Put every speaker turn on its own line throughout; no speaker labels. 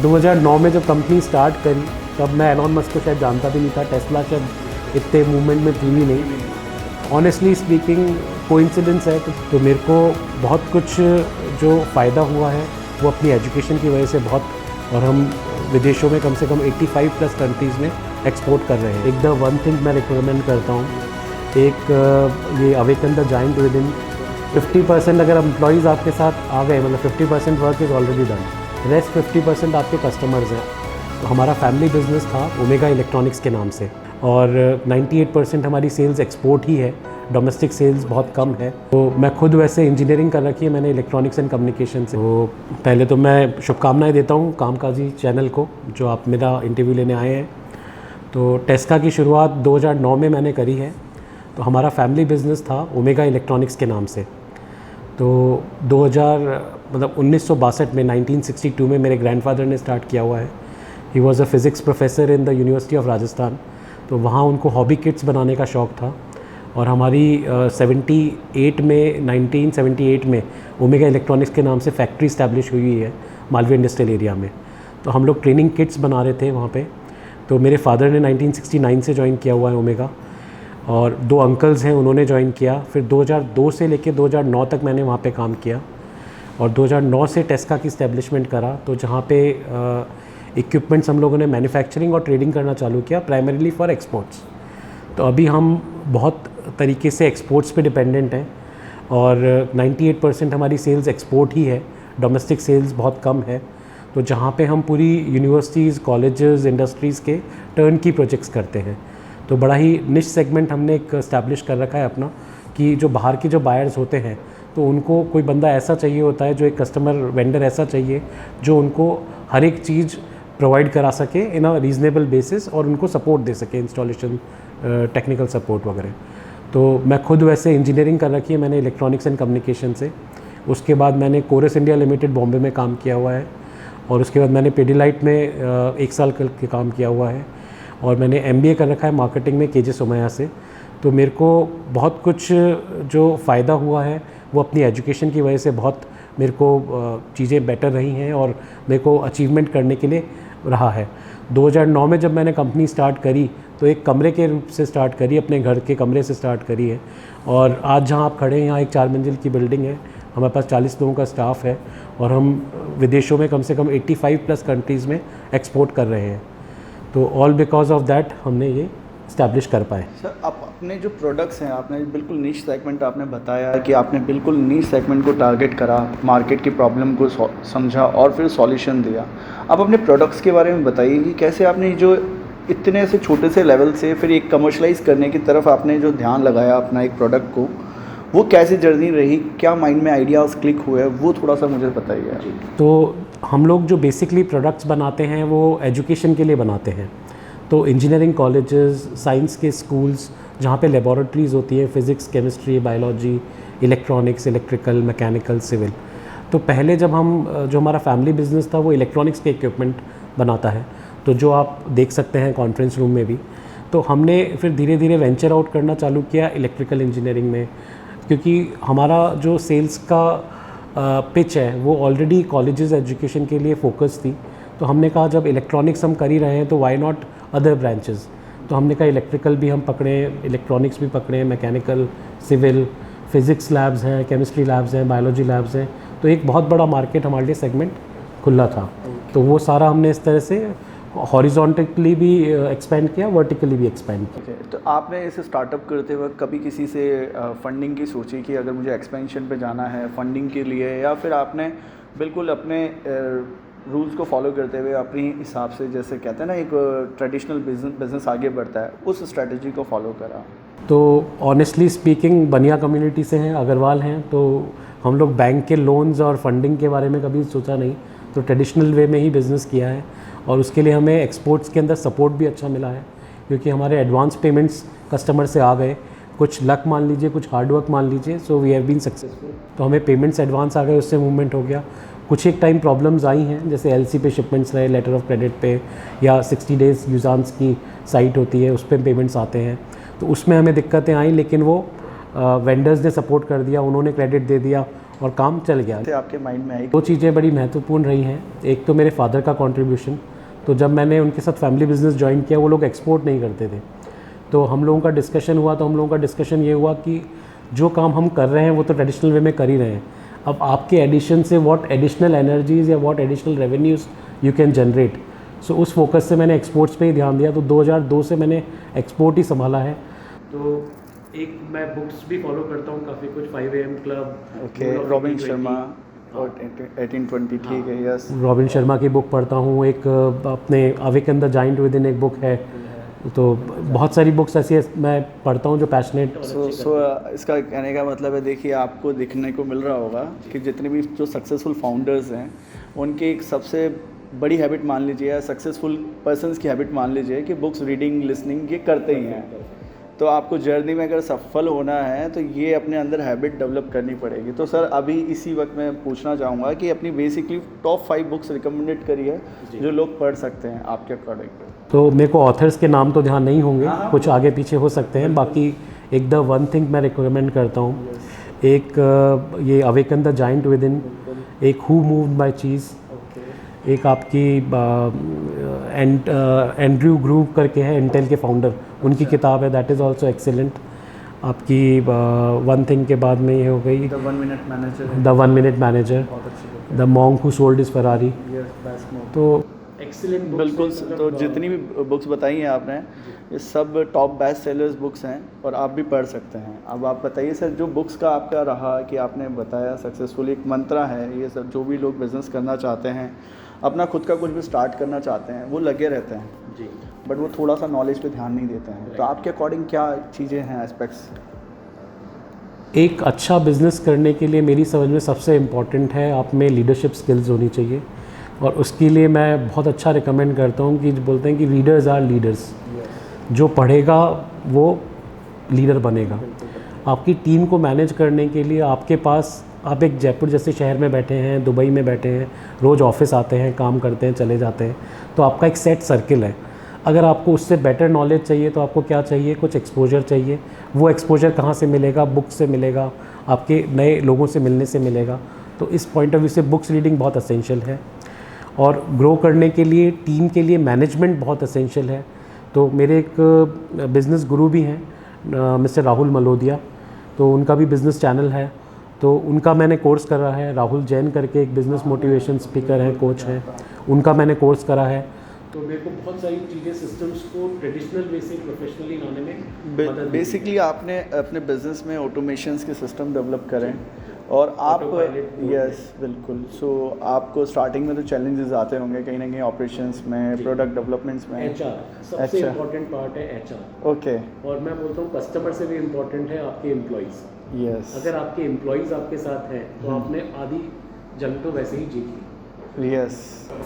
2009 में जब company start करी तब मैं एलॉन मस्क को शायद जानता भी नहीं था, टेस्ला शायद इतने मूवमेंट में थी भी नहीं। ऑनेस्टली स्पीकिंग कोइंसिडेंस है। तो मेरे को बहुत कुछ जो फ़ायदा हुआ है वो अपनी एजुकेशन की वजह से बहुत, और हम विदेशों में कम से कम 85 प्लस कंट्रीज़ में एक्सपोर्ट कर रहे हैं। एक द वन थिंग मैं रिकमेंड करता हूँ, एक ये awaken the giant with in. 50% अगर एम्प्लॉयज़ आपके साथ आ गए, मतलब 50% work is already done, rest 50% आपके कस्टमर्स हैं। तो हमारा फैमिली बिजनेस था ओमेगा इलेक्ट्रॉनिक्स के नाम से, और 98% हमारी सेल्स एक्सपोर्ट ही है, डोमेस्टिक सेल्स बहुत कम है। तो मैं खुद वैसे इंजीनियरिंग कर रखी है मैंने इलेक्ट्रॉनिक्स एंड कम्युनिकेशन से। तो पहले तो मैं शुभकामनाएं देता हूँ कामकाजी चैनल को जो आप मेरा इंटरव्यू लेने आए हैं। तो टेस्का की शुरुआत 2009 में मैंने करी है। तो हमारा फैमिली बिजनेस था ओमेगा इलेक्ट्रॉनिक्स के नाम से। तो 1962 में 1962 में मेरे ग्रैंडफादर ने स्टार्ट किया हुआ है। He was a physics professor in the university of Rajasthan. तो वहाँ उनको हॉबी किट्स बनाने का शौक़ था, और हमारी 1978 में ओमेगा इलेक्ट्रॉनिक्स के नाम से फैक्ट्री इस्टेब्लिश हुई है मालवीय इंडस्ट्रियल एरिया में। तो हम लोग ट्रेनिंग किट्स बना रहे थे वहाँ पे। तो मेरे फादर ने 1969 से ज्वाइन किया हुआ है ओमेगा, और 2 अंकल्स हैं उन्होंने ज्वाइन किया। फिर 2002 से लेकर 2009 तक मैंने वहाँ पे काम किया, और 2009 से टेस्का की इस्टेब्लिशमेंट करा। तो जहाँ पे इक्विपमेंट्स हम लोगों ने मैन्युफैक्चरिंग और ट्रेडिंग करना चालू किया, प्राइमरीली फॉर एक्सपोर्ट्स। तो अभी हम बहुत तरीके से एक्सपोर्ट्स पे डिपेंडेंट हैं, और 98% हमारी सेल्स एक्सपोर्ट ही है, डोमेस्टिक सेल्स बहुत कम है। तो जहाँ पे हम पूरी यूनिवर्सिटीज़, कॉलेजेस, इंडस्ट्रीज़ के टर्न की प्रोजेक्ट्स करते हैं। तो बड़ा ही निश सेगमेंट हमने एक इस्टेब्लिश कर रखा है अपना, कि जो बाहर के जो बायर्स होते हैं तो उनको कोई बंदा ऐसा चाहिए होता है, जो एक कस्टमर वेंडर ऐसा चाहिए जो उनको हर एक चीज़ प्रोवाइड करा सके इन अ रीज़नेबल बेसिस, और उनको सपोर्ट दे सके, इंस्टॉलेशन, टेक्निकल सपोर्ट वगैरह। तो मैं खुद वैसे इंजीनियरिंग कर रखी है मैंने इलेक्ट्रॉनिक्स एंड कम्युनिकेशन से। उसके बाद मैंने कोरस इंडिया लिमिटेड बॉम्बे में काम किया हुआ है, और उसके बाद मैंने पेडिलाइट में 1 साल के काम किया हुआ है, और मैंने MBA कर रखा है मार्केटिंग में KJ सोमैया से। तो मेरे को बहुत कुछ जो फ़ायदा हुआ है वो अपनी एजुकेशन की वजह से बहुत मेरे को चीज़ें बेटर रही हैं, और मेरे को अचीवमेंट करने के लिए रहा है। 2009 में जब मैंने कंपनी स्टार्ट करी तो एक कमरे के रूप से स्टार्ट करी, अपने घर के कमरे से स्टार्ट करी है, और आज जहाँ आप खड़े हैं यहाँ एक 4 मंजिल की बिल्डिंग है। हमारे पास 40 लोगों का स्टाफ है, और हम विदेशों में कम से कम 85 प्लस कंट्रीज़ में एक्सपोर्ट कर रहे हैं। तो ऑल बिकॉज ऑफ दैट हमने ये इस्टेब्लिश कर पाए।
सर, आप अपने जो प्रोडक्ट्स हैं, आपने बिल्कुल नीश सेगमेंट आपने बताया कि आपने बिल्कुल नीश सेगमेंट को टारगेट करा, मार्केट की प्रॉब्लम को समझा और फिर सॉल्यूशन दिया। आप अपने प्रोडक्ट्स के बारे में बताइए कि कैसे आपने जो इतने से छोटे से लेवल से फिर एक कमर्शलाइज़ करने की तरफ आपने जो ध्यान लगाया अपना एक प्रोडक्ट को, वो कैसी जर्नी रही, क्या माइंड में आइडियाज़ क्लिक हुए, वो थोड़ा सा मुझे बताइए।
तो हम लोग जो बेसिकली प्रोडक्ट्स बनाते हैं वो एजुकेशन के लिए बनाते हैं। तो इंजीनियरिंग कॉलेजेस, साइंस के स्कूल्स जहाँ पे लेबॉरेटरीज़ होती हैं, physics, chemistry, biology, electronics, electrical, mechanical, civil. तो पहले जब हम जो हमारा फैमिली बिजनेस था वो इलेक्ट्रॉनिक्स के इक्विपमेंट बनाता है, तो जो आप देख सकते हैं कॉन्फ्रेंस रूम में भी। तो हमने फिर धीरे धीरे वेंचर आउट करना चालू किया इलेक्ट्रिकल इंजीनियरिंग में, क्योंकि हमारा जो सेल्स का पिच है वो ऑलरेडी कॉलेजेस एजुकेशन के लिए फोकस थी। तो हमने कहा जब इलेक्ट्रॉनिक्स हम कर ही रहे हैं तो वाई नॉट अदर ब्रांचेस। तो हमने कहा इलेक्ट्रिकल भी हम पकड़ें, इलेक्ट्रॉनिक्स भी पकड़ें, मैकेनिकल, सिविल, फिज़िक्स लैब्स हैं, केमिस्ट्री लैब्स हैं, बायोलॉजी लैब्स हैं। तो एक बहुत बड़ा मार्केट हमारे लिए सेगमेंट खुला था। तो वो सारा हमने इस तरह से हॉरिजॉन्टली भी एक्सपेंड किया, वर्टिकली भी एक्सपेंड किया।
तो आपने इसे स्टार्टअप करते वक्त कभी किसी से फंडिंग की सोची कि अगर मुझे एक्सपेंशन पे जाना है फंडिंग के लिए, या फिर आपने बिल्कुल अपने रूल्स को फॉलो करते हुए अपने हिसाब से, जैसे कहते हैं ना एक ट्रेडिशनल बिजनेस आगे बढ़ता है, उस स्ट्रेटजी को फॉलो करा?
तो ऑनेस्टली स्पीकिंग बनिया कम्युनिटी से हैं, अग्रवाल हैं, तो हम लोग बैंक के लोन्स और फंडिंग के बारे में कभी सोचा नहीं। तो ट्रेडिशनल वे में ही बिज़नेस किया है, और उसके लिए हमें एक्सपोर्ट्स के अंदर सपोर्ट भी अच्छा मिला है, क्योंकि हमारे एडवांस पेमेंट्स कस्टमर से आ गए। कुछ लक मान लीजिए, कुछ हार्डवर्क मान लीजिए, so we have been successful. तो हमें पेमेंट्स एडवांस आ गए, उससे मूवमेंट हो गया। कुछ एक टाइम प्रॉब्लम्स आई हैं, जैसे LC पे शिपमेंट्स रहे, लेटर ऑफ क्रेडिट पे, या 60 डेज़ यूज़ान्स की साइट होती है उस पर पेमेंट्स आते हैं। तो उसमें हमें दिक्कतें आई, लेकिन वो वेंडर्स ने सपोर्ट कर दिया, उन्होंने क्रेडिट दे दिया, और काम चल गया।
तो आपके माइंड में आई
दो चीज़ें बड़ी महत्वपूर्ण रही हैं। एक तो मेरे फादर का कंट्रीब्यूशन, तो जब मैंने उनके साथ फैमिली बिजनेस ज्वाइन किया, वो लोग एक्सपोर्ट नहीं करते थे, तो हम लोगों का डिस्कशन हुआ, तो हम लोगों का डिस्कशन ये हुआ कि जो काम हम कर रहे हैं वो तो ट्रेडिशनल वे में कर ही रहे हैं, अब आपके एडिशन से व्हाट एडिशनल एनर्जीज़ या what additional revenues you can generate. So उस फोकस से मैंने एक्सपोर्ट्स पे ही ध्यान दिया। तो 2002 से मैंने एक्सपोर्ट ही संभाला है। तो एक मैं बुक्स भी फॉलो करता हूँ काफ़ी कुछ, 5 AM club,
okay, robin Sharma और 1820, ठीक है, यस।
रॉबिन शर्मा की बुक पढ़ता हूँ। एक अपने awaken the giant with in एक बुक है। तो बहुत सारी बुक्स ऐसी मैं पढ़ता हूँ जो पैशनेट।
सो इसका कहने का मतलब है, देखिए आपको देखने को मिल रहा होगा कि जितने भी जो सक्सेसफुल फाउंडर्स हैं उनकी एक सबसे बड़ी हैबिट मान लीजिए, या सक्सेसफुल पर्सन्स की हैबिट मान लीजिए कि बुक्स रीडिंग, लिसनिंग ये करते ही हैं। तो आपको जर्नी में अगर सफल होना है तो ये अपने अंदर हैबिट डेवलप करनी पड़ेगी। तो सर अभी इसी वक्त मैं पूछना चाहूँगा कि अपनी बेसिकली टॉप 5 बुक्स रिकमेंडेड करिए जो लोग पढ़ सकते हैं आपके अकॉर्डिंग।
तो मेरे को ऑथर्स के नाम तो ध्यान नहीं होंगे, कुछ आगे पीछे हो सकते हैं। बाकी एक द वन थिंग मैं रिकमेंड करता हूँ, एक ये awaken the giant with in, एक हु मूव्ड बाय चीज़, एक आपकी एंड्रयू ग्रूव करके है, इंटेल के फाउंडर, उनकी किताब है, दैट इज़ आल्सो एक्सीलेंट। आपकी वन थिंग के बाद में ये हो गई
the 1 minute manager,
the 1 minute manager, the monk who sold his Ferrari. तो एक्सीलेंट,
बिल्कुल। तो जितनी भी बुक्स बताई हैं आपने, ये सब टॉप बेस्ट सेलर्स बुक्स हैं और आप भी पढ़ सकते हैं। अब आप बताइए सर, जो बुक्स का आपका रहा कि आपने बताया सक्सेसफुल एक मंत्रा है, ये सब जो भी लोग बिज़नेस करना चाहते हैं, अपना खुद का कुछ भी स्टार्ट करना चाहते हैं, वो लगे रहते हैं जी, बट वो थोड़ा सा नॉलेज पे ध्यान नहीं देते हैं। तो आपके अकॉर्डिंग क्या चीज़ें हैं, एस्पेक्ट्स? एक
अच्छा बिज़नेस करने के लिए मेरी समझ में सबसे इम्पॉर्टेंट है आप में लीडरशिप स्किल्स होनी चाहिए। और उसके लिए मैं बहुत अच्छा रिकमेंड करता हूँ कि बोलते हैं कि रीडर्स आर लीडर्स। जो पढ़ेगा वो लीडर बनेगा। आपकी टीम को मैनेज करने के लिए आपके पास, आप एक जयपुर जैसे शहर में बैठे हैं, दुबई में बैठे हैं, रोज़ ऑफिस आते हैं, काम करते हैं, चले जाते हैं, तो आपका एक सेट सर्किल है। अगर आपको उससे बेटर नॉलेज चाहिए तो आपको क्या चाहिए, कुछ एक्सपोजर चाहिए। वो एक्सपोजर कहाँ से मिलेगा? बुक से मिलेगा, आपके नए लोगों से मिलने से मिलेगा। तो इस पॉइंट ऑफ व्यू से बुक्स रीडिंग बहुत असेंशियल है। और ग्रो करने के लिए टीम के लिए मैनेजमेंट बहुत असेंशियल है। तो मेरे एक बिज़नेस गुरु भी हैं मिस्टर राहुल मलोदिया, तो उनका भी बिज़नेस चैनल है, तो उनका मैंने कोर्स करा है। राहुल जैन करके एक बिज़नेस मोटिवेशन स्पीकर हैं, कोच हैं, उनका मैंने कोर्स करा है। तो मेरे को बहुत सारी चीज़ें, सिस्टम्स को ट्रेडिशनल वे से प्रोफेशनली लाने में
बेसिकली आपने अपने बिजनेस में ऑटोमेशंस के सिस्टम डेवलप करें और आप, यस बिल्कुल। सो आपको स्टार्टिंग में तो चैलेंजेस आते होंगे कहीं ना कहीं, ऑपरेशंस में, प्रोडक्ट डेवलपमेंट्स में।
एचआर सबसे इम्पोर्टेंट पार्ट है, एचआर।
ओके।
और मैं बोलता हूँ कस्टमर से भी इम्पोर्टेंट है आपके एम्प्लॉयज़।
यस।
अगर आपके एम्प्लॉयज़ आपके साथ हैं तो आपने आधी जंग तो वैसे ही जीत ली।
यस।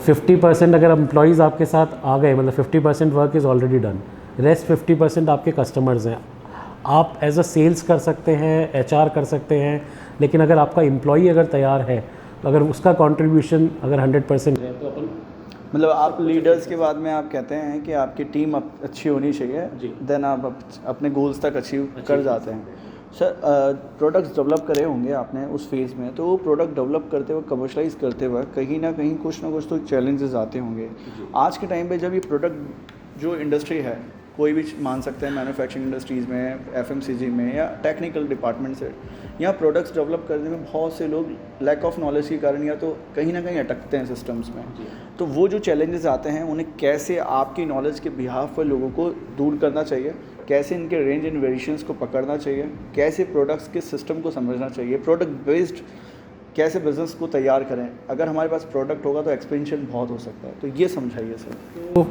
50% अगर एम्प्लॉयज़ आपके साथ आ गए, मतलब 50% work is already done, rest 50% आपके कस्टमर्स हैं। आप एज अ सेल्स कर सकते हैं, एचआर कर सकते हैं, लेकिन अगर आपका एम्प्लॉई अगर तैयार है तो अगर उसका कंट्रीब्यूशन अगर 100% है तो अपन,
मतलब आप लीडर्स के बाद में आप कहते हैं कि आपकी टीम अच्छी होनी चाहिए, देन आप अपने गोल्स तक अचीव कर जाते हैं। सर प्रोडक्ट्स डेवलप करे होंगे आपने उस फेज़ में, तो वो प्रोडक्ट डेवलप करते वक्त, कमर्शलाइज करते वक्त कहीं ना कुछ तो चैलेंजेस आते होंगे। आज के टाइम पे जब ये प्रोडक्ट जो इंडस्ट्री है, कोई भी मान सकते हैं, मैन्युफैक्चरिंग इंडस्ट्रीज़ में, एफएमसीजी में या टेक्निकल डिपार्टमेंट से, यहाँ प्रोडक्ट्स डेवलप करने में बहुत से लोग लैक ऑफ नॉलेज के कारण या तो कहीं ना कहीं अटकते हैं सिस्टम्स में। तो वो जो चैलेंजेस आते हैं उन्हें कैसे आपकी नॉलेज के बिहाफ पर लोगों को दूर करना चाहिए, कैसे इनके रेंज एंड वेरिएशंस को पकड़ना चाहिए, कैसे प्रोडक्ट्स के सिस्टम को समझना चाहिए, प्रोडक्ट बेस्ड कैसे बिज़नेस को तैयार करें। अगर हमारे पास प्रोडक्ट होगा तो एक्सपेंशन बहुत हो सकता है। तो ये समझाइए सर।
तो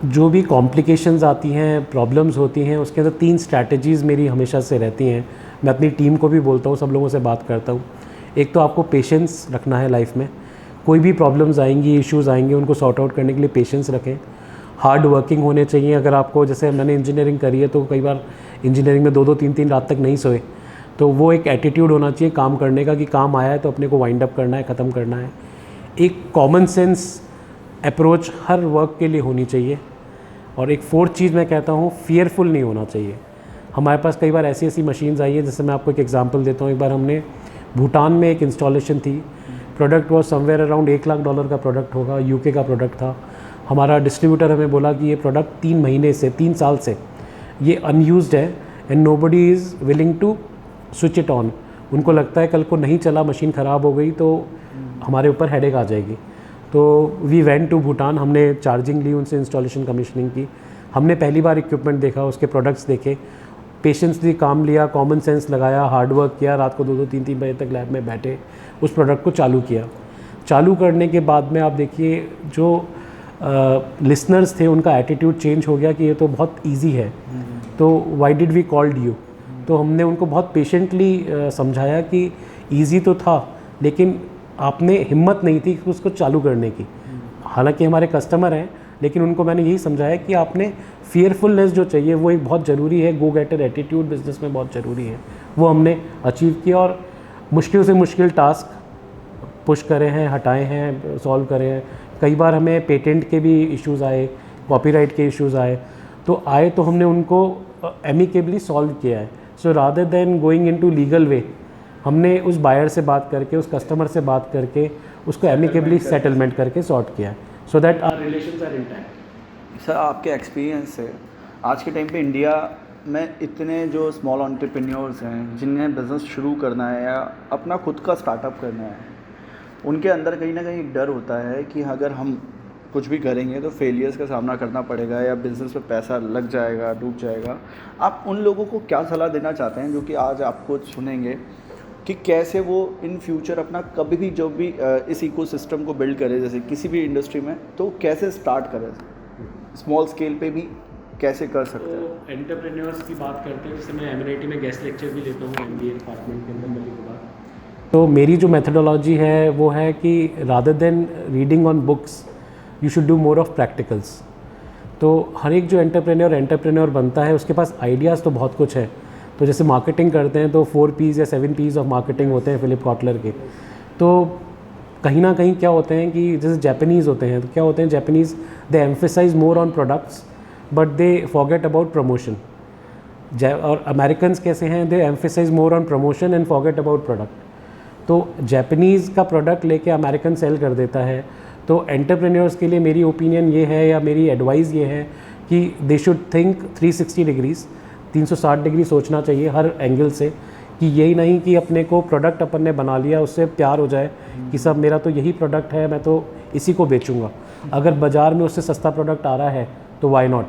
जो भी कॉम्प्लिकेशंस आती हैं, प्रॉब्लम्स होती हैं, उसके अंदर 3 स्ट्रैटेजीज़ मेरी हमेशा से रहती हैं। मैं अपनी टीम को भी बोलता हूँ, सब लोगों से बात करता हूँ। एक तो आपको पेशेंस रखना है लाइफ में। कोई भी प्रॉब्लम्स आएंगी, इश्यूज़ आएंगे, उनको सॉर्ट आउट करने के लिए पेशेंस रखें। हार्ड वर्किंग होने चाहिए। अगर आपको, जैसे मैंने इंजीनियरिंग करी है, तो कई बार इंजीनियरिंग में 2-2, 3-3 रात तक नहीं सोए, तो वो एक एटीट्यूड होना चाहिए काम करने का कि काम आया है तो अपने को वाइंड अप करना है, ख़त्म करना है। एक common sense approach her work के लिए होनी चाहिए। और एक 4th चीज़ मैं कहता हूँ, फियरफुल नहीं होना चाहिए। हमारे पास कई बार ऐसी मशीन्स आई हैं, जैसे मैं आपको एक एग्जांपल देता हूँ। एक बार हमने भूटान में एक इंस्टॉलेशन थी, product was somewhere around $1 lakh का प्रोडक्ट होगा, यूके का प्रोडक्ट था। हमारा डिस्ट्रीब्यूटर हमें बोला कि ये प्रोडक्ट 3 साल से ये अनयूज्ड है and nobody is willing to switch it on. उनको लगता है कल को नहीं चला, मशीन ख़राब हो गई तो हमारे ऊपर हेडेक आ जाएगी। तो वी वेंट टू भूटान, हमने चार्जिंग ली उनसे, इंस्टॉलेशन कमीशनिंग की, हमने पहली बार इक्विपमेंट देखा, उसके प्रोडक्ट्स देखे, पेशेंसली काम लिया, कॉमन सेंस लगाया, हार्ड वर्क किया, रात को 2-2 3-3 बजे तक लैब में बैठे उस प्रोडक्ट को चालू किया। चालू करने के बाद में आप देखिए जो लिसनर्स थे उनका एटीट्यूड चेंज हो गया कि ये तो बहुत इजी है, तो why did we called you. तो हमने उनको बहुत पेशेंटली समझाया कि इजी तो था लेकिन आपने हिम्मत नहीं थी उसको चालू करने की। हालांकि हमारे कस्टमर हैं लेकिन उनको मैंने यही समझाया कि आपने फियरफुलनेस जो चाहिए वो एक बहुत ज़रूरी है, गो गेटर एटीट्यूड बिजनेस में बहुत ज़रूरी है, वो हमने अचीव किया। और मुश्किल से मुश्किल टास्क पुश करे हैं, हटाए हैं, सॉल्व करे हैं। कई बार हमें पेटेंट के भी इश्यूज़ आए, कॉपीराइट के इश्यूज़ आए, तो हमने उनको एमिकेबली सॉल्व किया है। So rather than going into legal way, हमने उस बायर से बात करके, उस कस्टमर से बात करके उसको एमिकेबली सेटलमेंट करके सॉर्ट किया है, so that our relations are intact.
Sir आपके एक्सपीरियंस से आज के टाइम पे इंडिया में इतने जो स्मॉल एंटरप्रेन्योर्स हैं जिन्हें बिज़नेस शुरू करना है या अपना खुद का स्टार्टअप करना है, उनके अंदर कहीं ना कहीं डर होता है कि अगर हम कुछ भी करेंगे तो फेलियर्स का सामना करना पड़ेगा या बिज़नेस में पैसा लग जाएगा, डूब जाएगा। आप उन लोगों को क्या सलाह देना चाहते हैं जो कि आज आपको सुनेंगे कि कैसे वो इन फ्यूचर अपना कभी भी जो भी इस इकोसिस्टम को बिल्ड करे, जैसे किसी भी इंडस्ट्री में, तो कैसे स्टार्ट करें, स्मॉल स्केल पे भी कैसे कर सकते हैं?
तो एंटरप्रेन्योर्स की बात करते हैं, जैसे मैं MNIT में गेस्ट लेक्चर भी लेता हूँ MBA डिपार्टमेंट के अंदर कभी-कभार। तो मेरी जो मेथडोलॉजी है वो है कि rather than reading on books you should do more of practicals. तो हर एक जो एंटरप्रेन्योर बनता है उसके पास आइडियाज़ तो बहुत कुछ है। तो जैसे मार्केटिंग करते हैं तो 4 Ps या 7 Ps ऑफ मार्केटिंग होते हैं फिलिप कॉटलर के। तो कहीं ना कहीं क्या होते हैं कि जैसे जापानीज़ होते हैं, तो क्या होते हैं Japanese, they emphasize more on products but they forget about promotion. और अमेरिकन्स कैसे हैं, they emphasize more on promotion and forget about product. तो जापानीज़ का प्रोडक्ट लेके अमेरिकन सेल कर देता है। तो एंटरप्रेन्योर्स के लिए मेरी ओपिनियन ये है या मेरी एडवाइस ये है कि they should think 360 degrees, 360 degree सोचना चाहिए हर एंगल से, कि यही नहीं कि अपने को प्रोडक्ट अपन ने बना लिया उससे प्यार हो जाए कि सब मेरा तो यही प्रोडक्ट है, मैं तो इसी को बेचूंगा। अगर बाज़ार में उससे सस्ता प्रोडक्ट आ रहा है तो वाई नॉट,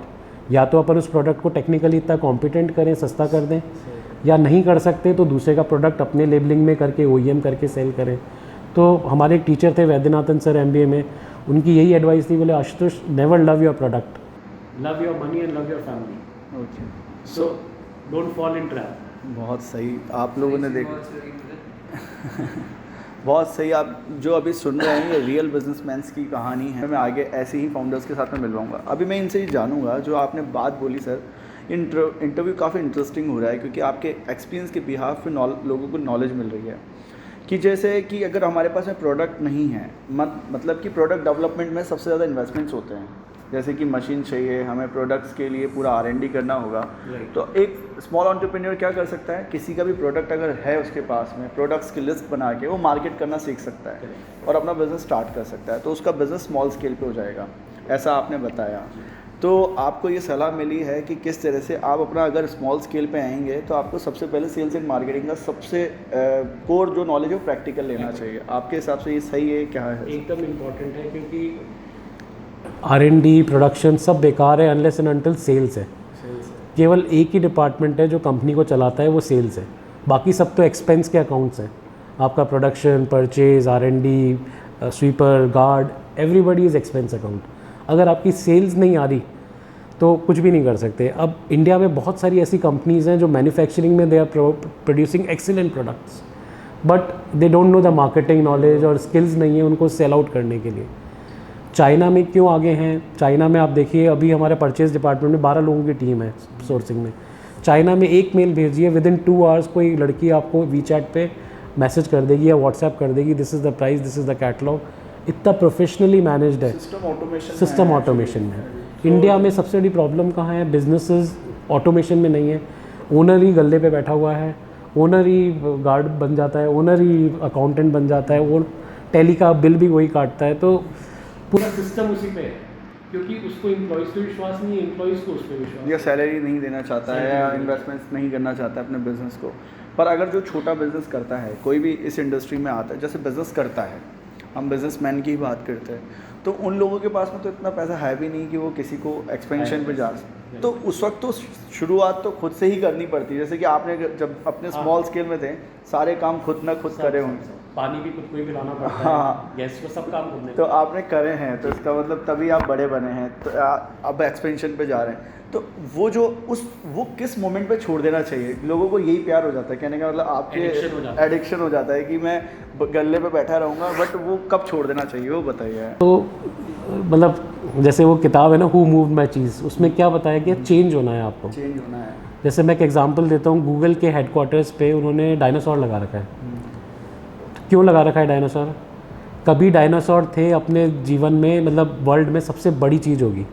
या तो अपन उस प्रोडक्ट को टेक्निकली इतना कॉम्पिटेंट करें, सस्ता कर दें, या नहीं कर सकते तो दूसरे का प्रोडक्ट अपने लेबलिंग में करके OEM करके सेल करें। तो हमारे एक टीचर थे वैद्यनाथन सर MBA में, उनकी यही एडवाइस थी, बोले Ashutosh never love your product, love your money and love your family.
Okay,
so don't fall in trap.
बहुत सही आप लोगों ने देखा। बहुत सही, आप जो अभी सुन रहे हैं ये रियल बिजनेसमैन्स की कहानी है। मैं आगे ऐसे ही फाउंडर्स के साथ में मिलवाऊंगा। अभी मैं इनसे ही जानूंगा, जो आपने बात बोली सर, इंटरव्यू काफ़ी इंटरेस्टिंग हो रहा है क्योंकि आपके एक्सपीरियंस के बिहाफ पे लोगों को नॉलेज मिल रही है कि जैसे कि अगर हमारे पास में प्रोडक्ट नहीं है, मतलब कि प्रोडक्ट डेवलपमेंट में सबसे ज़्यादा इन्वेस्टमेंट्स होते हैं, जैसे कि मशीन चाहिए, हमें प्रोडक्ट्स के लिए पूरा R&D करना होगा। तो एक स्मॉल एंटरप्रेन्योर क्या कर सकता है, किसी का भी प्रोडक्ट अगर है उसके पास में, प्रोडक्ट्स की लिस्ट बना के वो मार्केट करना सीख सकता है और अपना बिज़नेस स्टार्ट कर सकता है, तो उसका बिज़नेस स्मॉल स्केल पे हो जाएगा, ऐसा आपने बताया। तो आपको ये सलाह मिली है कि किस तरह से आप अपना अगर स्मॉल स्केल पे आएंगे तो आपको सबसे पहले सेल्स एंड मार्केटिंग का सबसे कोर जो नॉलेज है वो प्रैक्टिकल लेना चाहिए। आपके हिसाब से ये सही है, क्या है?
एकदम इम्पॉर्टेंट है, क्योंकि R&D प्रोडक्शन सब बेकार है अनलेस एंड अनटिल सेल्स है। केवल एक ही डिपार्टमेंट है जो कंपनी को चलाता है, वो सेल्स है। बाकी सब तो एक्सपेंस के अकाउंट्स हैं। आपका production, purchase, R&D, sweeper, guard, everybody is expense account. अगर आपकी सेल्स नहीं आ रही तो कुछ भी नहीं कर सकते। अब इंडिया में बहुत सारी ऐसी कंपनीज़ हैं जो मैन्युफैक्चरिंग में they are producing excellent products, but they don't know the marketing knowledge और स्किल्स नहीं है उनको सेल आउट करने के लिए। चाइना में क्यों आगे हैं? चाइना में आप देखिए, अभी हमारे परचेज डिपार्टमेंट में 12 लोगों की टीम है सोर्सिंग में। चाइना में एक मेल भेजिए, विदिन 2 आवर्स कोई लड़की आपको वीचैट पे मैसेज कर देगी या व्हाट्सएप कर देगी, this is the price, this is the catalogue. इतना प्रोफेशनली मैनेज्ड है, सिस्टम ऑटोमेशन में है। इंडिया में सबसे बड़ी प्रॉब्लम कहाँ है? बिजनेसेस ऑटोमेशन में नहीं है। ओनर ही गल्ले पे बैठा हुआ है ओनर ही गार्ड बन जाता है, ओनर ही अकाउंटेंट बन जाता है, वो टैली का बिल भी वही काटता है, तो पूरा सिस्टम उसी पे है, क्योंकि उसको एम्प्लॉयज़ पे विश्वास नहीं है, एम्प्लॉयज़ को उस पर विश्वास,
या सैलरी नहीं देना चाहता है या इन्वेस्टमेंट्स नहीं करना चाहता है अपने बिजनेस को। पर अगर जो छोटा बिजनेस करता है, कोई भी इस इंडस्ट्री में आता है, जैसे बिजनेस करता है, हम बिजनेसमैन की ही बात करते हैं, तो उन लोगों के पास में तो इतना पैसा है भी नहीं कि वो किसी को एक्सपेंशन पे जा सके, तो उस वक्त तो शुरुआत तो खुद से ही करनी पड़ती है। जैसे कि आपने जब अपने स्मॉल स्केल में थे, सारे काम खुद ना खुद करे होंगे,
पानी भी खुद को ही पिलाना पड़ता है,
हाँ,
गैस को सब काम खुद ने,
तो आपने करे हैं, तो इसका मतलब तभी आप बड़े बने हैं, तो अब एक्सपेंशन पे जा रहे हैं। तो वो किस मोमेंट पे छोड़ देना चाहिए? लोगों को यही प्यार हो जाता है, कहने का मतलब आपके एडिक्शन हो जाता है कि मैं गल्ले पे बैठा रहूँगा, बट वो कब छोड़ देना चाहिए वो बताइए।
तो मतलब जैसे वो किताब है ना, हु मूव माई चीज़, उसमें क्या बताया कि चेंज होना है आपको,
चेंज होना है।
जैसे मैं एक एग्जांपल देता हूँ, गूगल के हेडक्वार्टर्स पे उन्होंने डायनासोर लगा रखा है। क्यों लगा रखा है डायनासोर? कभी डायनासोर थे अपने जीवन में, मतलब वर्ल्ड में सबसे बड़ी चीज़ होगी,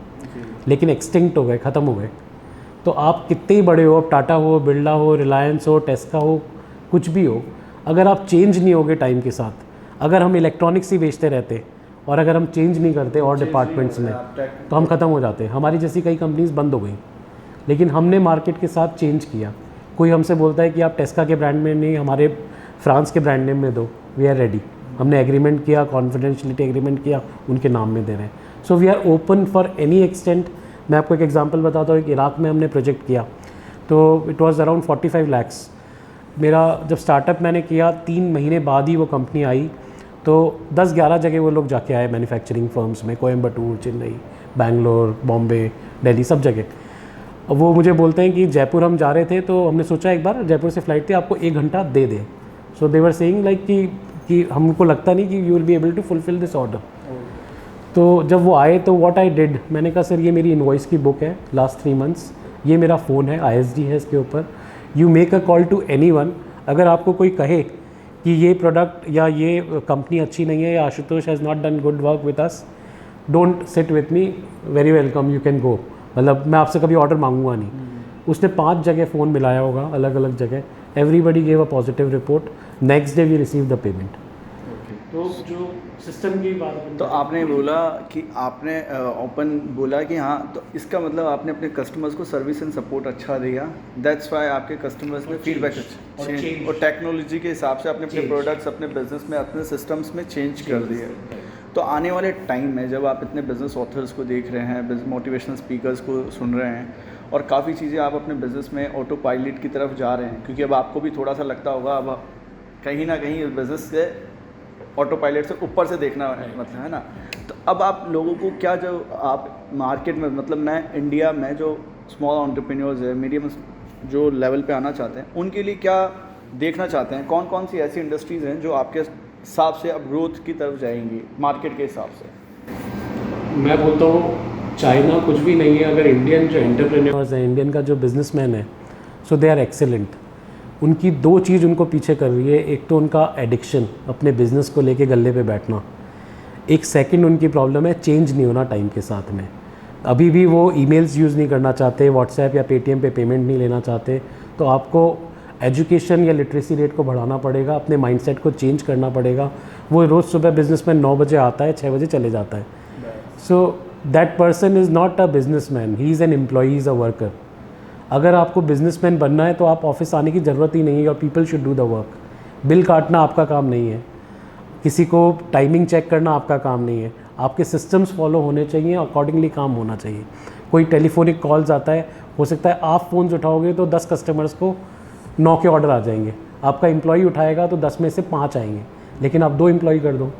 लेकिन एक्सटिंक्ट हो गए, ख़त्म हो गए। तो आप कितने ही बड़े हो, अब टाटा हो, बिरला हो, रिलायंस हो, टेस्का हो, कुछ भी हो, अगर आप चेंज नहीं होगे टाइम के साथ, अगर हम इलेक्ट्रॉनिक्स ही बेचते रहते और अगर हम चेंज नहीं करते और डिपार्टमेंट्स में, तो हम ख़त्म हो जाते। हमारी जैसी कई कंपनीज बंद हो गई, लेकिन हमने मार्केट के साथ चेंज किया। कोई हमसे बोलता है कि आप टेस्का के ब्रांड में नहीं, हमारे फ्रांस के ब्रांड नेम में दो, वी आर रेडी। हमने एग्रीमेंट किया, कॉन्फिडेंशियलिटी एग्रीमेंट किया, उनके नाम में दे रहे हैं। So we are open for any extent. मैं आपको एक एग्जांपल बताता हूँ, कि इराक में हमने प्रोजेक्ट किया, तो इट वाज अराउंड 45 lakhs। मेरा जब स्टार्टअप मैंने किया, 3 महीने बाद ही वो कंपनी आई, तो 10-11 जगह वो लोग जाके आए मैन्युफैक्चरिंग फर्म्स में, कोयम्बटूर, चेन्नई, बैंगलोर, बॉम्बे, दिल्ली, सब जगह। अब वो मुझे बोलते हैं कि जयपुर हम जा रहे थे, तो हमने सोचा एक बार जयपुर से फ़्लाइट थी, आपको 1 घंटा दे दें। सो दे वर सेइंग लाइक कि हमको लगता नहीं कि you will be able to fulfil this order. तो जब वो आए, तो व्हाट आई डिड, मैंने कहा सर ये मेरी इनवॉइस की बुक है लास्ट 3 months, ये मेरा फ़ोन है, ISD है इसके ऊपर, you make a call to anyone. अगर आपको कोई कहे कि ये प्रोडक्ट या ये कंपनी अच्छी नहीं है, या Ashutosh has not done good work with us, don't sit with me, very welcome, you can go. मतलब मैं आपसे कभी ऑर्डर मांगूंगा नहीं। उसने 5 जगह फ़ोन मिलाया होगा, अलग अलग जगह, everybody gave a positive report, next day we receive the payment. तो जो सिस्टम की बात,
तो आपने बोला कि आपने ओपन बोला कि हाँ, तो इसका मतलब आपने अपने कस्टमर्स को सर्विस एंड सपोर्ट अच्छा दिया, दैट्स वाई आपके कस्टमर्स ने फीडबैक अच्छा चेंज, और टेक्नोलॉजी के हिसाब से आपने अपने प्रोडक्ट्स, अपने बिजनेस में, अपने सिस्टम्स में चेंज कर दिए। तो आने वाले टाइम में जब आप इतने बिजनेस ऑथर्स को देख रहे हैं, मोटिवेशनल स्पीकर्स को सुन रहे हैं, और काफ़ी चीज़ें आप अपने बिजनेस में ऑटो पायलट की तरफ जा रहे हैं, क्योंकि अब आपको भी थोड़ा सा लगता होगा अब कहीं ना कहीं बिजनेस से ऑटो पायलट से ऊपर से देखना है, मतलब है ना। तो अब आप लोगों को क्या, जो आप मार्केट में, मतलब मैं इंडिया में जो स्मॉल एंटरप्रेन्योर्स है, मीडियम जो लेवल पे आना चाहते हैं, उनके लिए क्या देखना चाहते हैं? कौन कौन सी ऐसी इंडस्ट्रीज़ हैं जो आपके हिसाब से अब ग्रोथ की तरफ जाएंगी मार्केट के हिसाब से?
मैं बोलता हूँ चाइना कुछ भी नहीं है, अगर इंडियन जो एंटरप्रेन्योर्स हैं, इंडियन का जो बिजनेसमैन है, सो दे आर एक्सेलेंट। उनकी 2 चीज़ उनको पीछे कर रही है, एक तो उनका एडिक्शन, अपने बिज़नेस को लेके गले पे बैठना, एक सेकंड उनकी प्रॉब्लम है चेंज नहीं होना टाइम के साथ में। अभी भी वो ईमेल्स यूज़ नहीं करना चाहते, व्हाट्सएप या पेटीएम पे पेमेंट नहीं लेना चाहते। तो आपको एजुकेशन या लिटरेसी रेट को बढ़ाना पड़ेगा, अपने माइंडसेट को चेंज करना पड़ेगा। वो रोज़ सुबह बिजनेस में 9 बजे आता है, 6 बजे चले जाता है। So that person is not a businessman, he is an employee, he is a worker. अगर आपको बिजनेसमैन बनना है तो आप ऑफिस आने की ज़रूरत ही नहीं है, और people should do the work. Bill काटना आपका काम नहीं है, किसी को टाइमिंग चेक करना आपका काम नहीं है, आपके सिस्टम्स फॉलो होने चाहिए, अकॉर्डिंगली काम होना चाहिए। कोई टेलीफोनिक कॉल्स आता है, हो सकता है आप फ़ोन्स उठाओगे तो 10 कस्टमर्स को 9 के ऑर्डर आ जाएंगे, आपका एम्प्लॉई उठाएगा तो 10 में से 5 आएंगे, लेकिन आप 2 एम्प्लॉई कर दो।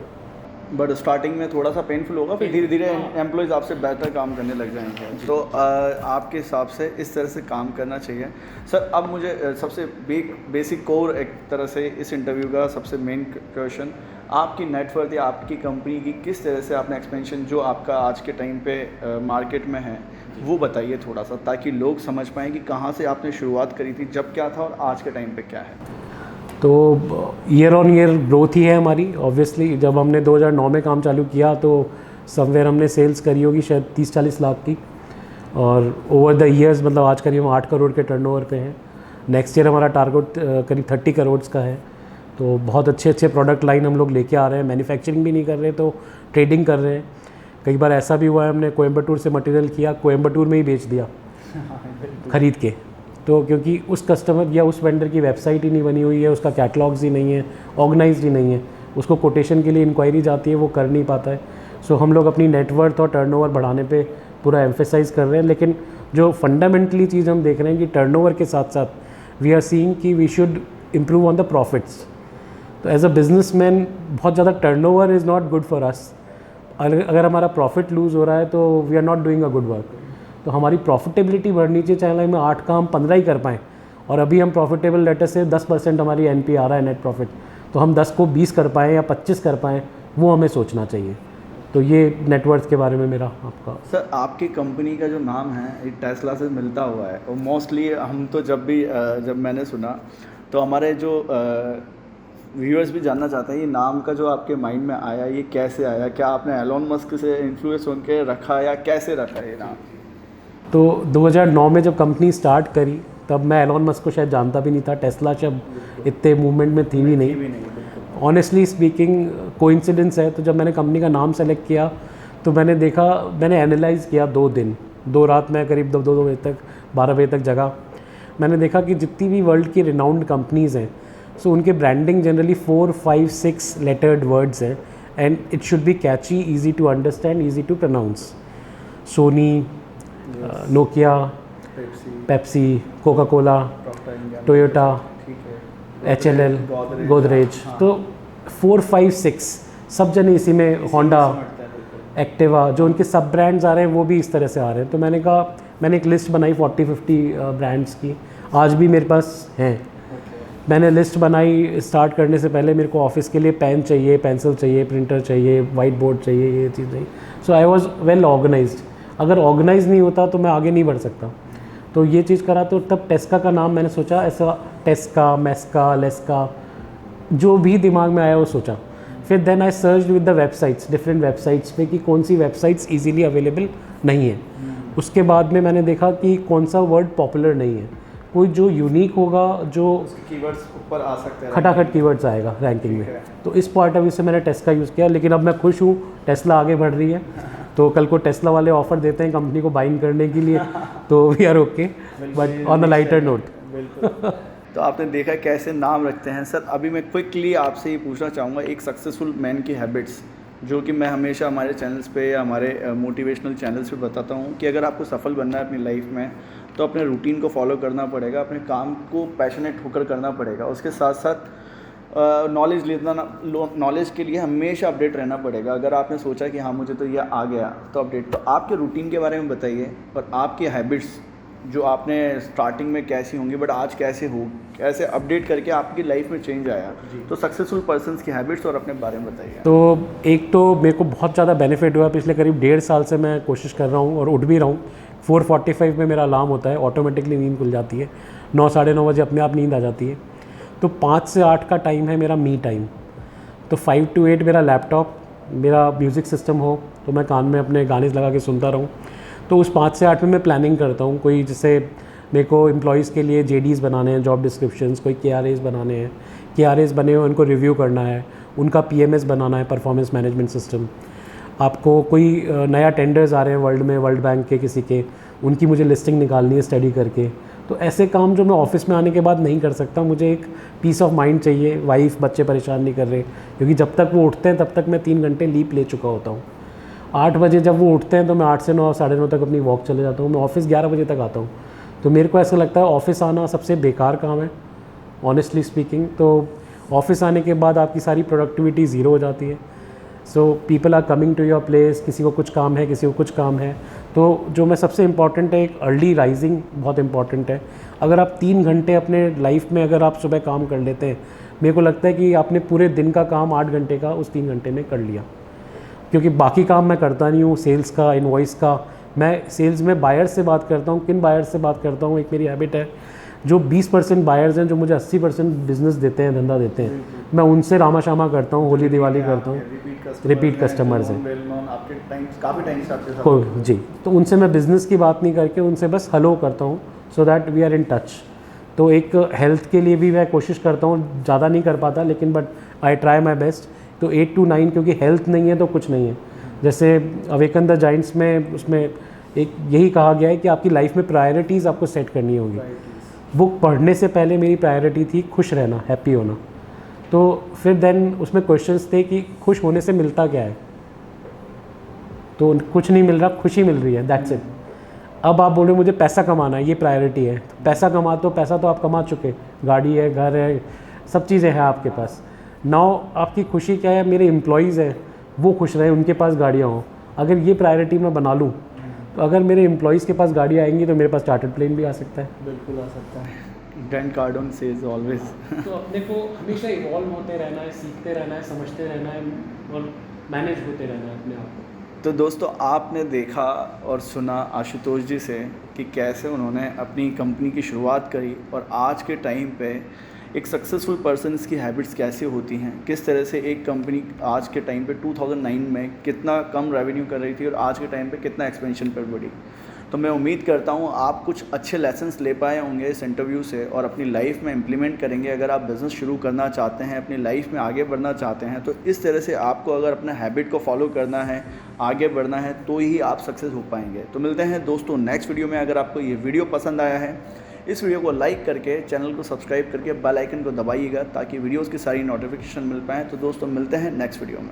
बट स्टार्टिंग में थोड़ा सा पेनफुल होगा, फिर धीरे धीरे एम्प्लॉयज़ आपसे बेहतर काम करने लग जाएंगे। तो आपके हिसाब से इस तरह से काम करना चाहिए। सर, अब मुझे सबसे बेसिक कोर एक तरह से इस इंटरव्यू का सबसे मेन क्वेश्चन, आपकी नेटवर्थ या आपकी कंपनी की किस तरह से आपने एक्सपेंशन जो आपका आज के टाइम पे मार्केट में है वो बताइए थोड़ा सा, ताकि लोग समझ पाएँ कि कहाँ से आपने शुरुआत करी थी, जब क्या था और आज के टाइम पे क्या है।
तो ईयर ऑन ईयर ग्रोथ ही है हमारी। ऑब्वियसली जब हमने 2009 में काम चालू किया तो समवेयर हमने सेल्स करी होगी शायद 30-40 लाख की, और ओवर द ईयर्स मतलब आज करीब हम 8 करोड़ के टर्नओवर पे हैं। नेक्स्ट ईयर हमारा टारगेट करीब 30 करोड़ का है। तो बहुत अच्छे अच्छे प्रोडक्ट लाइन हम लोग लेके आ रहे हैं, मैन्युफैक्चरिंग भी नहीं कर रहे तो ट्रेडिंग कर रहे हैं। कई बार ऐसा भी हुआ है हमने कोयम्बटूर से मटेरियल किया, कोयम्बटूर में ही बेच दिया ख़रीद के। तो क्योंकि उस कस्टमर या उस वेंडर की वेबसाइट ही नहीं बनी हुई है, उसका कैटलॉग्स ही नहीं है, ऑर्गेनाइज्ड ही नहीं है, उसको कोटेशन के लिए इंक्वायरी जाती है, वो कर नहीं पाता है। सो हम लोग अपनी नेटवर्थ और टर्नओवर बढ़ाने पे पूरा एम्फेसाइज कर रहे हैं। लेकिन जो फंडामेंटली चीज़ हम देख रहे हैं कि टर्नओवर के साथ साथ वी आर सीइंग कि we should improve on the profits. तो एज अ बिजनेसमैन बहुत ज़्यादा turnover is not good for us. अगर हमारा प्रॉफिट लूज़ हो रहा है तो we are not doing a good work. तो हमारी प्रॉफिटेबिलिटी बढ़नी चाहिए, चाहे हम 8 का हम 15 ही कर पाएँ। और अभी हम प्रॉफिटेबल लेटर से 10% हमारी NP आ रहा है नेट प्रॉफिट, तो हम 10 को 20 कर पाएँ या 25 कर पाएँ, वो हमें सोचना चाहिए। तो ये नेटवर्थ के बारे में मेरा आपका।
सर आपकी कंपनी का जो नाम है ये टेस्ला से मिलता हुआ है, और मोस्टली हम तो जब मैंने सुना तो हमारे जो व्यूअर्स भी जानना चाहते हैं ये नाम का जो आपके माइंड में आया, ये कैसे आया? क्या आपने एलोन मस्क से इन्फ्लुएंस होकर रखा या कैसे रखा ये नाम?
तो 2009 में जब कंपनी स्टार्ट करी तब मैं एलोन मस्क को शायद जानता भी नहीं था, टेस्ला जब इतने मूवमेंट में थी भी नहीं। ऑनेस्टली स्पीकिंग कोइंसिडेंस है। तो जब मैंने कंपनी का नाम सेलेक्ट किया तो मैंने एनालाइज़ किया 2 रात में करीब 2 बजे तक 12 बजे तक जगा। मैंने देखा कि जितनी भी वर्ल्ड की रिनाउंड कंपनीज़ हैं सो उनके ब्रांडिंग जनरली 4, 5, 6 लेटर्ड वर्ड्स हैं and it should be catchy, easy to understand, easy to pronounce. Sony, Nokia, Pepsi, Coca Cola, Toyota, HLL, Godrej. तो 4, 5, 6 सब जने इसी में, होंडा, एक्टिवा, जो उनके सब ब्रांड्स आ रहे हैं वो भी इस तरह से आ रहे हैं। तो मैंने एक लिस्ट बनाई 40-50 ब्रांड्स की, आज भी मेरे पास हैं। मैंने लिस्ट बनाई स्टार्ट करने से पहले, मेरे को ऑफिस के लिए पेन चाहिए, पेंसिल चाहिए, प्रिंटर चाहिए, वाइट बोर्ड चाहिए, ये चीज़ चाहिए। सो आई वॉज वेल ऑर्गेनाइज्ड। अगर ऑर्गेनाइज नहीं होता तो मैं आगे नहीं बढ़ सकता। तो ये चीज़ करा। तो तब टेस्का का नाम मैंने सोचा, ऐसा टेस्का, मेस्का, लेस्का, जो भी दिमाग में आया वो सोचा। फिर then I search with the websites, different websites पे कि कौन सी वेबसाइट्स इजीली अवेलेबल नहीं है। उसके बाद में मैंने देखा कि कौन सा वर्ड पॉपुलर नहीं है, कोई जो यूनिक होगा, जो
कीवर्ड्स ऊपर आ सकते हैं,
खटाखट कीवर्ड्स आएगा रैंकिंग में। तो इस पॉइंट ऑफ व्यू से मैंने टेस्का यूज़ किया। लेकिन अब मैं खुश हूँ, टेस्ला आगे बढ़ रही है। तो कल को टेस्ला वाले ऑफ़र देते हैं कंपनी को बाइंग करने के लिए, तो we are okay, but on the lighter note.
तो आपने देखा कैसे नाम रखते हैं। सर अभी मैं क्विकली आपसे ये पूछना चाहूँगा, एक सक्सेसफुल मैन की हैबिट्स जो कि मैं हमेशा हमारे चैनल्स पे या हमारे मोटिवेशनल चैनल्स पे बताता हूँ कि अगर आपको सफल बनना है अपनी लाइफ में तो अपने रूटीन को फॉलो करना पड़ेगा, अपने काम को पैशनेट होकर करना पड़ेगा, उसके साथ साथ नॉलेज के लिए हमेशा अपडेट रहना पड़ेगा। अगर आपने सोचा कि हाँ मुझे तो ये आ गया तो अपडेट। तो आपके रूटीन के बारे में बताइए और आपकी हैबिट्स जो आपने स्टार्टिंग में कैसी होंगी बट आज कैसे अपडेट करके आपकी लाइफ में चेंज आया। तो सक्सेसफुल पर्सन्स की हैबिट्स और अपने बारे में बताइए।
तो एक तो मेरे को बहुत ज़्यादा बेनिफिट हुआ, पिछले करीब 1.5 साल से मैं कोशिश कर रहा हूँ और उठ भी रहा हूँ। 4:45 में मेरा अलार्म होता है, ऑटोमेटिकली नींद खुल जाती है, 9, साढ़े 9 बजे अपने आप नींद आ जाती है। तो 5 से 8 का टाइम है मेरा मी टाइम। तो 5 to 8 मेरा लैपटॉप, मेरा म्यूज़िक सिस्टम हो तो मैं कान में अपने गाने लगा के सुनता रहूँ। तो उस 5 से 8 में मैं प्लानिंग करता हूँ। कोई जैसे मेरे को एम्प्लॉयज़ के लिए JDs बनाने हैं, जॉब डिस्क्रिप्शंस, कोई KRAs बनाने हैं, KRAs बने हुए उनको रिव्यू करना है, उनका PMS बनाना है, परफॉर्मेंस मैनेजमेंट सिस्टम। आपको कोई नया टेंडर्स आ रहे हैं वर्ल्ड में, वर्ल्ड बैंक के किसी के, उनकी मुझे लिस्टिंग निकालनी है स्टडी करके। तो ऐसे काम जो मैं ऑफिस में आने के बाद नहीं कर सकता, मुझे एक पीस ऑफ माइंड चाहिए। वाइफ बच्चे परेशान नहीं कर रहे, क्योंकि जब तक वो उठते हैं तब तक मैं 3 घंटे लीप ले चुका होता हूँ। 8 बजे जब वो उठते हैं तो मैं 8 से 9, साढ़े 9 तक अपनी वॉक चले जाता हूँ। मैं ऑफिस 11 बजे तक आता हूँ। तो मेरे को ऐसा लगता है ऑफिस आना सबसे बेकार काम है, ऑनेस्टली स्पीकिंग। तो ऑफिस आने के बाद आपकी सारी प्रोडक्टिविटी ज़ीरो हो जाती है। So people are coming to your place, किसी को कुछ काम है, किसी को कुछ काम है। तो जो मैं सबसे इम्पॉर्टेंट है, एक अर्ली राइजिंग बहुत इम्पॉर्टेंट है। अगर आप 3 घंटे अपने लाइफ में अगर आप सुबह काम कर लेते हैं, मेरे को लगता है कि आपने पूरे दिन का काम 8 घंटे का उस 3 घंटे में कर लिया। क्योंकि बाकी काम मैं करता नहीं हूँ, सेल्स का, इनवॉइस का। मैं सेल्स में बायर्स से बात करता हूँ। किन बायर्स से बात करता हूँ, एक मेरी हैबिट है, जो 20% बायर्स हैं जो मुझे 80% बिजनेस देते हैं, धंधा देते हैं, मैं उनसे रामा शामा करता हूँ, होली दिवाली करता हूँ। रिपीट कस्टमर्स हैं जी। तो उनसे मैं बिज़नेस की बात नहीं करके उनसे बस हेलो करता हूँ, so that we are in touch. तो एक हेल्थ के लिए भी मैं कोशिश करता हूँ, ज़्यादा नहीं कर पाता लेकिन but I try my best. तो 8 to 9, क्योंकि हेल्थ नहीं है तो कुछ नहीं है। जैसे अवेकन द जाइंट्स में उसमें एक यही कहा गया है कि आपकी लाइफ में प्रायोरिटीज़ आपको सेट करनी होगी। बुक पढ़ने से पहले मेरी प्रायोरिटी थी खुश रहना, हैप्पी होना। तो फिर देन उसमें क्वेश्चंस थे कि खुश होने से मिलता क्या है, तो कुछ नहीं मिल रहा, खुशी मिल रही है, दैट्स इट। अब आप बोल रहे हो मुझे पैसा कमाना है, ये प्रायोरिटी है, तो पैसा पैसा तो आप कमा चुके, गाड़ी है, घर है, सब चीज़ें हैं आपके पास। नाउ आपकी खुशी क्या है, मेरे एम्प्लॉयज़ हैं वो खुश रहें, उनके पास गाड़ियाँ हों। अगर ये प्रायोरिटी मैं बना लूँ तो अगर मेरे एम्प्लॉयज़ के पास गाड़ी आएंगी तो मेरे पास चार्टर्ड प्लेन भी आ सकता है।
बिल्कुल आ सकता है। ग्रैंड कार्डन सेज ऑलवेज।
तो अपने को हमेशा इवॉल्व होते रहना है, सीखते रहना है, समझते रहना है और मैनेज होते रहना है अपने आप को।
तो दोस्तों आपने देखा और सुना आशुतोष जी से कि कैसे उन्होंने अपनी कंपनी की शुरुआत करी और आज के टाइम पे एक सक्सेसफुल पर्सन की हैबिट्स कैसे होती हैं, किस तरह से एक कंपनी आज के टाइम पे 2009 में कितना कम रेवेन्यू कर रही थी और आज के टाइम पे कितना एक्सपेंशन पर बढ़ी। तो मैं उम्मीद करता हूँ आप कुछ अच्छे लेसन्स ले पाए होंगे इस इंटरव्यू से और अपनी लाइफ में इम्प्लीमेंट करेंगे। अगर आप बिज़नेस शुरू करना चाहते हैं, अपनी लाइफ में आगे बढ़ना चाहते हैं, तो इस तरह से आपको अगर अपना हैबिट को फॉलो करना है, आगे बढ़ना है, तो ही आप सक्सेस हो पाएंगे। तो मिलते हैं दोस्तों नेक्स्ट वीडियो में। अगर आपको ये वीडियो पसंद आया है, इस वीडियो को लाइक करके चैनल को सब्सक्राइब करके बेल आइकन को दबाइएगा ताकि वीडियोज़ की सारी नोटिफिकेशन मिल पाएँ। तो दोस्तों मिलते हैं नेक्स्ट वीडियो में।